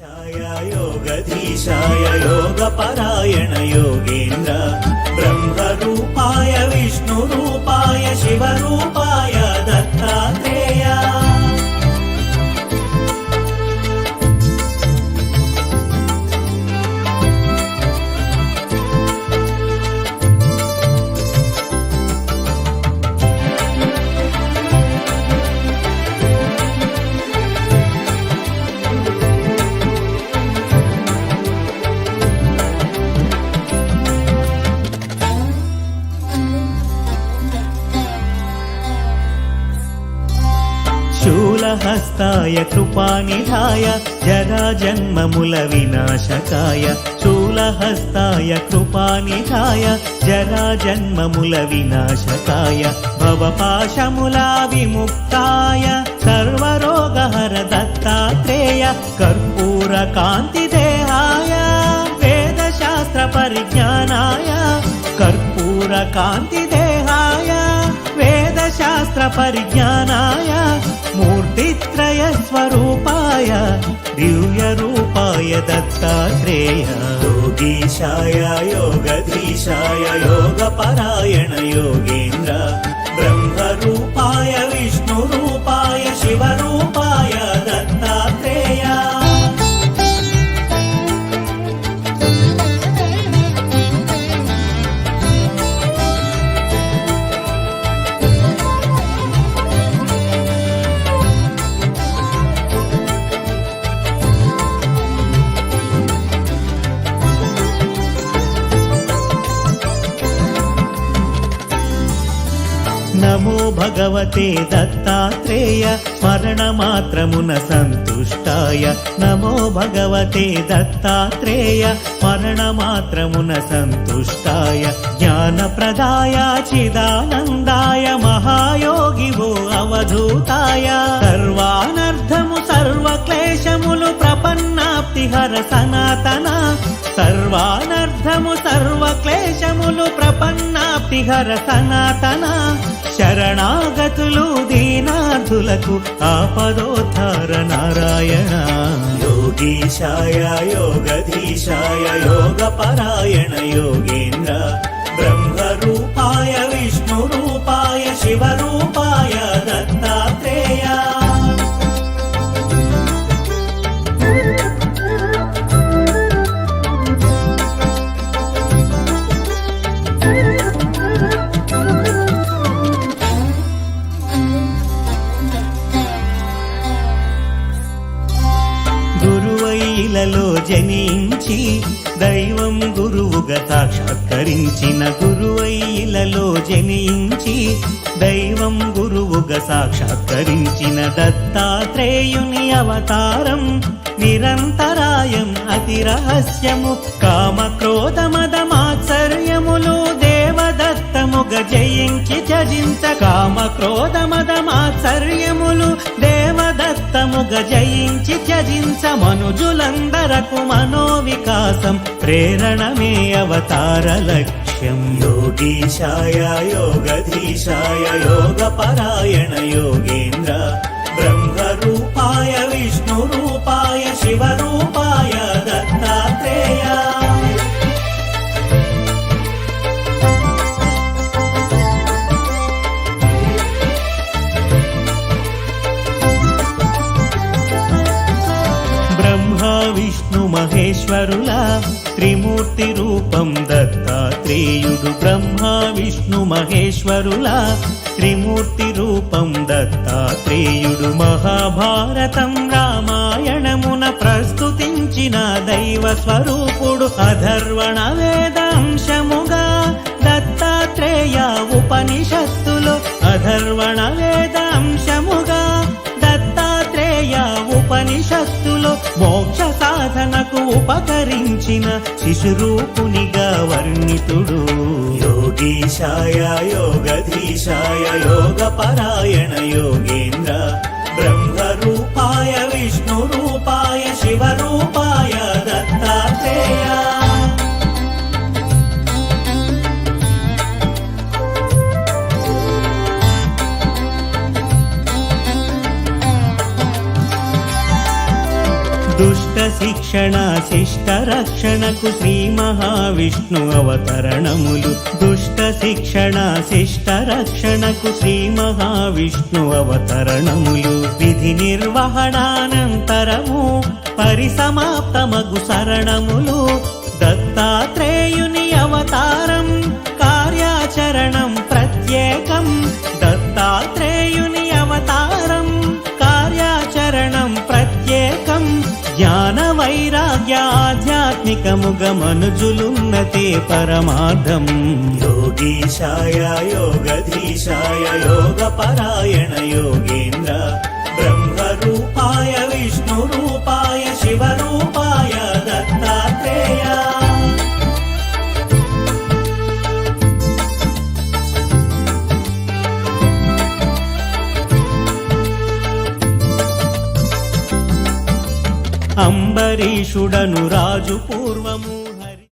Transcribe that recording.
योगधीशाय योगपरायण योगेन्द्र ब्रह्मरूपाय विष्णुरूपाय शिवरूपाय दत्तात्रेय शूलहस्ताय कृपानिधाय जराजन्ममुल विनाशकाय शूलहस्ताय कृपानिधाय जराजन्ममुल विनाशकाय भवपाशमुला विमुक्ताय सर्वरोगहर दत्तात्रेय कर्पूरकान्तिदेहाय वेदशास्त्रपरिज्ञानाय कर्पूरकान्तिदेहाय वेदशास्त्रपरिज्ञानाय मूर्तित्रयस्वरूपाय दिव्यरूपाय दत्तात्रेय योगीशाय योगधीशाय योगपरायण योगेन्द्र ब्रह्मरूपाय विष्णुरूपाय शिवरूपाय दत्तात्रेय नमो भगवते दत्तात्रेय स्मरणमात्रमुन सन्तुष्टाय नमो भगवते दत्तात्रेय स्मरणमात्रमुन सन्तुष्टाय ज्ञानप्रदाय चिदानन्दाय महायोगिवो अवधूताय सर्वानर्थमु सर्वक्लेशमुलु प्रपन्नाप्तिहर सनातन सर्वानर्थमु सर्वक्लेशमुलु प्रपन्नाप्तिहर सनातन शरणागतुलु दीनार्थुలకు आपदोद्धार नारायण योगीशाय योगधीशाय योगपरायण योगेन्द्र ब्रह्मरूपाय विष्णुरूपाय शिवरूपाय दत्तात्रेय గురువైలలో జనించి దైవం గురువుగా సాక్షాత్కరించిన గురువైలలో జనించి దైవం గురువుగా సాక్షాత్కరించిన దత్తాత్రేయుని అవతారం నిరంతరాయం అతి రహస్యము కామక్రోధ మద మాత్సర్యములు దేవదత్తముగ జయించి త్యజించ కామక్రోధ మద మాత్సర్యములు దేవదత్తముగ జయించి త్యజించ మనుజులందరకు మనోవికాసం ప్రేరణమే అవతార లక్ష్యం योगीशाय योगधीशाय योगपरायण योगेन्द्र ब्रह्मरूपाय विष्णुरूपाय शिवरूपाय दत्तात्रेय ब्रह्मा विष्णु महेश्वरुला त्रिमूर्ति रूपं दत्तात्रेयुडु ब्रह्मा विष्णु महेश्वरुला त्रिमूर्ति रूपं दत्तात्रेयुडु महाभारतं रामायणमुन प्रस्तुतिंచిన దైవ స్వరూపుడు అధర్వణ వేదాంశముగా దత్తాత్రేయ ఉపనిషత్తులు అధర్వణ వేదాంశముగా దత్తాత్రేయ ఉపనిషత్తులో మోక్ష సాధనకు ఉపకరించిన శిశురూపునిగా వర్ణితుడు योगीशाय योगधीशाय योगपरायण योगेन्द्र ब्रह्मरूपाय विष्णुरूपाय शिवरूपाय दत्तात्रेय శిక్షణ శిష్ట రక్షణకు శ్రీ మహావిష్ణు అవతరణములు దుష్ట శిక్షణ శిష్ట రక్షణకు శ్రీ మహావిష్ణు అవతరణములు విధి నిర్వహణానంతరము పరిసమాప్తమగు శరణములు దత్తాత్రేయుని అవతారం కార్యాచరణం ప్రత్యేకం దత్తాత్రేయుని అవతారం కార్యాచరణం ప్రత్యేకం జ్ఞాన వైరాగ్య ఆధ్యాత్మికముగ మనుజులున్నతే పరమార్థం యోగీశాయ యోగధీశాయ యోగపరాయణ యోగేంద్ర బ్రహ్మరూపాయ విష్ణురూపాయ శివరూపాయ దత్తాత్రేయ అంబరీషుడను రాజు పూర్వము